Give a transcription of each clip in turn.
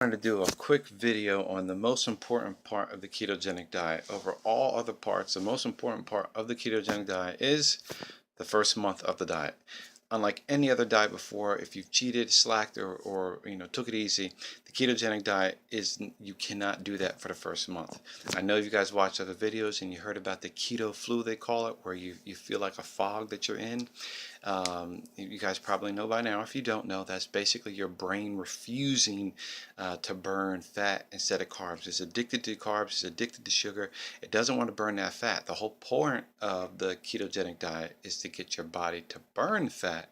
I'm going to do a quick video on the most important part of the ketogenic diet. Over all other parts, the most important part of the ketogenic diet is the first month of the diet. Unlike any other diet before, if you've cheated, slacked, or took it easy, the ketogenic diet is, you cannot do that for the first month. I know you guys watched other videos and you heard about the keto flu, they call it, where you feel like a fog that you're in. You guys probably know by now. If you don't know, that's basically your brain refusing to burn fat instead of carbs. It's addicted to carbs, it's addicted to sugar. It doesn't want to burn that fat. The whole point of the ketogenic diet is to get your body to burn fat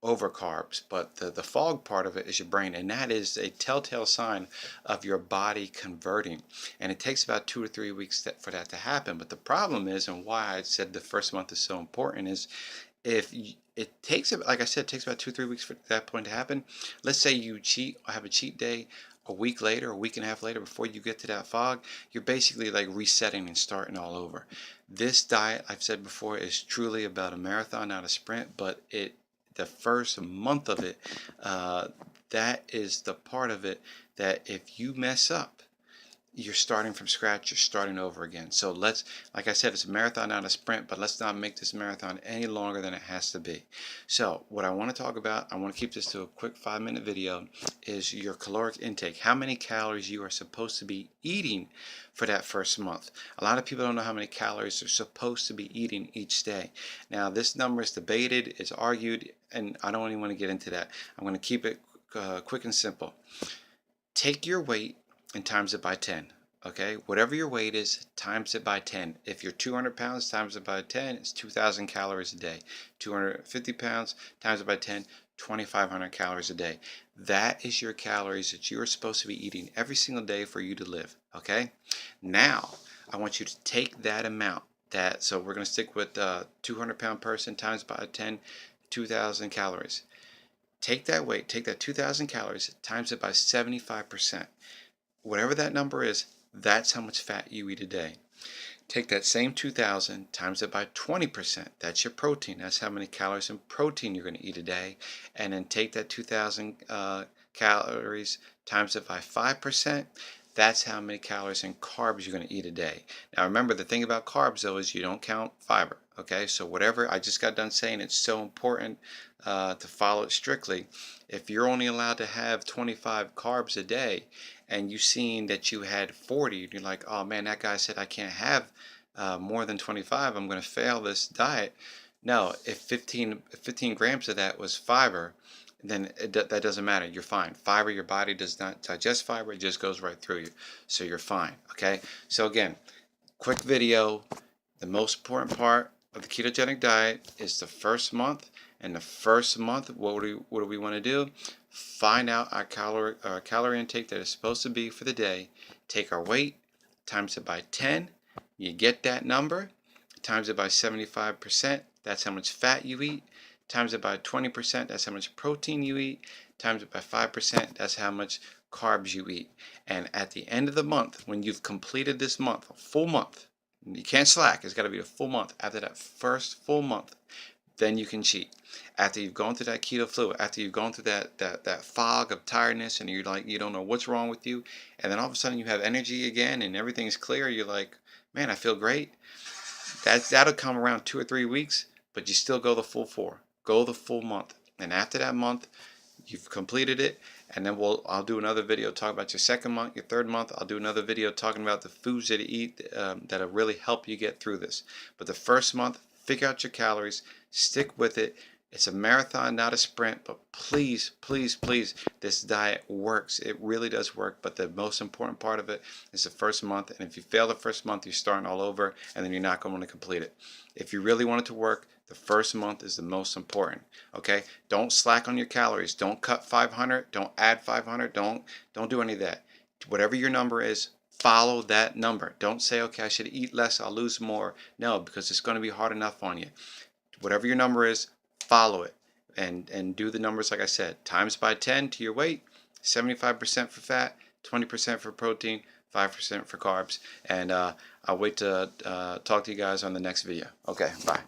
over carbs, but the fog part of it is your brain, and that is a telltale sign of your body converting, and it takes about 2 or 3 weeks for that to happen. But the problem is, and why I said the first month is so important, is it takes, like I said, it takes about 2 or 3 weeks for that point to happen. Let's say you cheat or have a cheat day a week later, a week and a half later, before you get to that fog, you're basically like resetting and starting all over. This diet, I've said before, is truly about a marathon, not a sprint, but the first month of it, that is the part of it that if you mess up, you're starting from scratch, you're starting over again. So like I said, it's a marathon, not a sprint, but let's not make this marathon any longer than it has to be. So what I want to talk about, I want to keep this to a quick 5-minute video, is your caloric intake. How many calories you are supposed to be eating for that first month. A lot of people don't know how many calories they're supposed to be eating each day. Now, this number is debated, it's argued, and I don't even want to get into that. I'm going to keep it quick and simple. Take your weight and times it by 10. Okay, whatever your weight is, times it by 10. If you're 200 pounds, times it by 10, it's 2,000 calories a day. 250 pounds, times it by 10, 2,500 calories a day. That is your calories that you're supposed to be eating every single day for you to live. Okay, now I want you to take that amount. So we're going to stick with 200-pound person, times by 10, 2,000 calories. Take that weight, take that 2,000 calories, times it by 75%. Whatever that number is, that's how much fat you eat a day. Take that same 2,000, times it by 20%. That's your protein. That's how many calories in protein you're going to eat a day. And then take that 2,000 calories, times it by 5%. That's how many calories in carbs you're going to eat a day. Now remember, the thing about carbs though is you don't count fiber. Okay, so whatever, I just got done saying it's so important to follow it strictly. If you're only allowed to have 25 carbs a day and you've seen that you had 40, you're like, oh man, that guy said I can't have more than 25, I'm going to fail this diet. No, if 15 grams of that was fiber, then that doesn't matter. You're fine. Fiber, your body does not digest fiber. It just goes right through you. So you're fine. Okay? So again, quick video. The most important part of the ketogenic diet is the first month. And the first month, what do we want to do? Find out our calorie intake that is supposed to be for the day. Take our weight, times it by 10. You get that number. Times it by 75%. That's how much fat you eat. Times it by 20%, that's how much protein you eat. Times it by 5%, that's how much carbs you eat. And at the end of the month, when you've completed this month, a full month, you can't slack, it's got to be a full month. After that first full month, then you can cheat. After you've gone through that keto flu, after you've gone through that fog of tiredness and you're like, you don't know what's wrong with you, and then all of a sudden you have energy again and everything's clear, you're like, man, I feel great. That'll come around 2 or 3 weeks, but you still go the full 4. Go the full month. And after that month, you've completed it, and then I'll do another video talking about your second month, your third month. I'll do another video talking about the foods that you eat that'll really help you get through this. But the first month, figure out your calories, stick with it. It's a marathon, not a sprint, but please, please, please, this diet works. It really does work, but the most important part of it is the first month, and if you fail the first month, you're starting all over, and then you're not going to complete it. If you really want it to work, the first month is the most important, okay? Don't slack on your calories. Don't cut 500. Don't add 500. Don't do any of that. Whatever your number is, follow that number. Don't say, okay, I should eat less, I'll lose more. No, because it's going to be hard enough on you. Whatever your number is, follow it and do the numbers like I said. Times by 10 to your weight, 75% for fat, 20% for protein, 5% for carbs. And I'll wait to talk to you guys on the next video. Okay, bye.